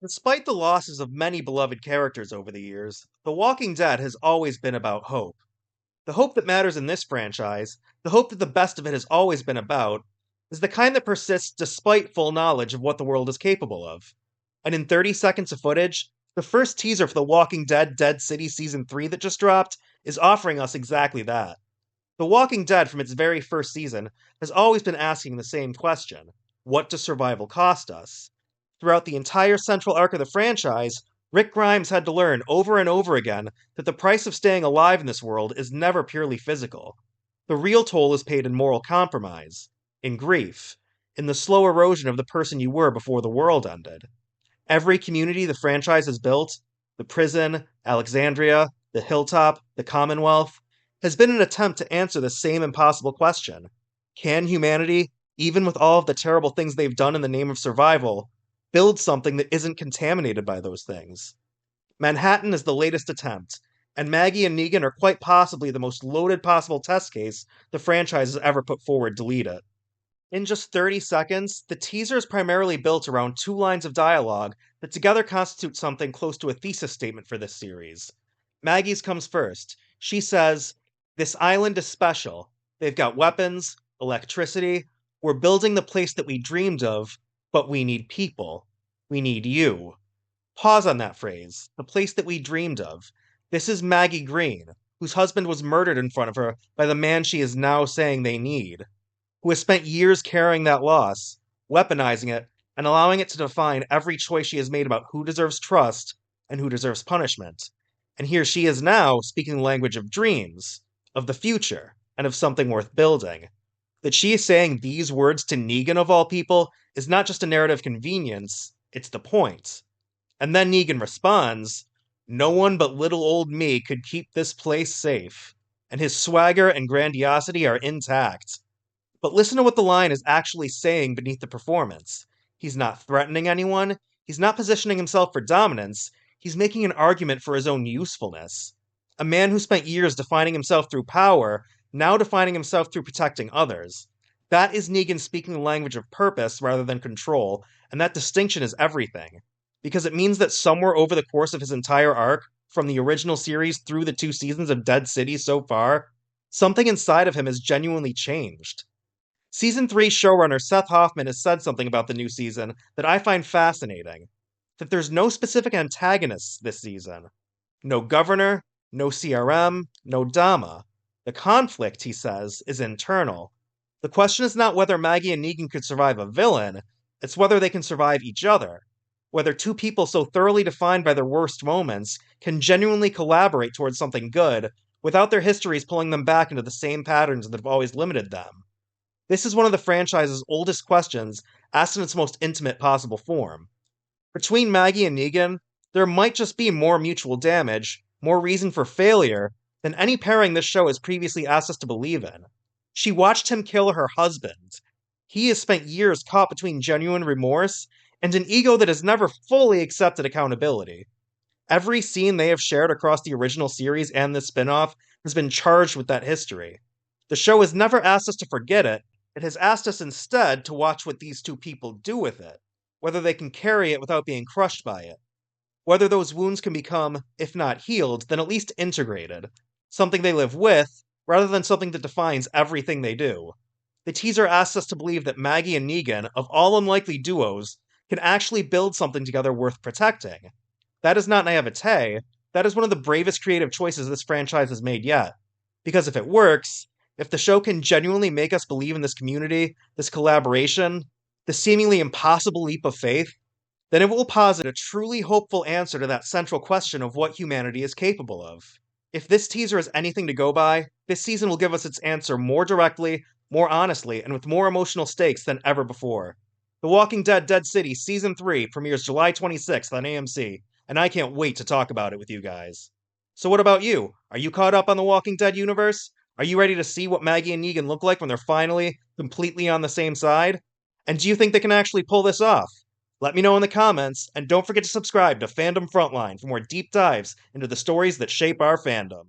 Despite the losses of many beloved characters over the years, The Walking Dead has always been about hope. The hope that matters in this franchise, the hope that the best of it has always been about, is the kind that persists despite full knowledge of what the world is capable of. And in 30 seconds of footage, the first teaser for The Walking Dead Dead City Season 3 that just dropped is offering us exactly that. The Walking Dead, from its very first season, has always been asking the same question: what does survival cost us? Throughout the entire central arc of the franchise, Rick Grimes had to learn over and over again that the price of staying alive in this world is never purely physical. The real toll is paid in moral compromise, in grief, in the slow erosion of the person you were before the world ended. Every community the franchise has built, the prison, Alexandria, the hilltop, the Commonwealth, has been an attempt to answer the same impossible question. Can humanity, even with all of the terrible things they've done in the name of survival, build something that isn't contaminated by those things? Manhattan is the latest attempt, and Maggie and Negan are quite possibly the most loaded possible test case the franchise has ever put forward to lead it. In just 30 seconds, the teaser is primarily built around two lines of dialogue that together constitute something close to a thesis statement for this series. Maggie's comes first. She says, "This island is special. They've got weapons, electricity. We're building the place that we dreamed of, but we need people. We need you." Pause on that phrase, the place that we dreamed of. This is Maggie Green, whose husband was murdered in front of her by the man she is now saying they need, who has spent years carrying that loss, weaponizing it, and allowing it to define every choice she has made about who deserves trust and who deserves punishment. And here she is now speaking the language of dreams, of the future, and of something worth building. That she is saying these words to Negan of all people is not just a narrative convenience, it's the point. And then Negan responds, "No one but little old me could keep this place safe." And his swagger and grandiosity are intact. But listen to what the line is actually saying beneath the performance. He's not threatening anyone, he's not positioning himself for dominance, he's making an argument for his own usefulness. A man who spent years defining himself through power, now defining himself through protecting others. That is Negan speaking the language of purpose rather than control, and that distinction is everything. Because it means that somewhere over the course of his entire arc, from the original series through the 2 seasons of Dead City so far, something inside of him has genuinely changed. Season 3 showrunner Seth Hoffman has said something about the new season that I find fascinating. That there's no specific antagonists this season. No governor, no CRM, no Dama. The conflict, he says, is internal. The question is not whether Maggie and Negan could survive a villain, it's whether they can survive each other. Whether two people so thoroughly defined by their worst moments can genuinely collaborate towards something good without their histories pulling them back into the same patterns that have always limited them. This is one of the franchise's oldest questions, asked in its most intimate possible form. Between Maggie and Negan, there might just be more mutual damage, more reason for failure, than any pairing this show has previously asked us to believe in. She watched him kill her husband. He has spent years caught between genuine remorse and an ego that has never fully accepted accountability. Every scene they have shared across the original series and this spin-off has been charged with that history. The show has never asked us to forget it, it has asked us instead to watch what these two people do with it, whether they can carry it without being crushed by it. Whether those wounds can become, if not healed, then at least integrated. Something they live with, rather than something that defines everything they do. The teaser asks us to believe that Maggie and Negan, of all unlikely duos, can actually build something together worth protecting. That is not naivete, that is one of the bravest creative choices this franchise has made yet. Because if it works, if the show can genuinely make us believe in this community, this collaboration, the seemingly impossible leap of faith, then it will posit a truly hopeful answer to that central question of what humanity is capable of. If this teaser is anything to go by, this season will give us its answer more directly, more honestly, and with more emotional stakes than ever before. The Walking Dead Dead City Season 3 premieres July 26th on AMC, and I can't wait to talk about it with you guys. So what about you? Are you caught up on the Walking Dead universe? Are you ready to see what Maggie and Negan look like when they're finally completely on the same side? And do you think they can actually pull this off? Let me know in the comments, and don't forget to subscribe to Fandom Frontline for more deep dives into the stories that shape our fandom.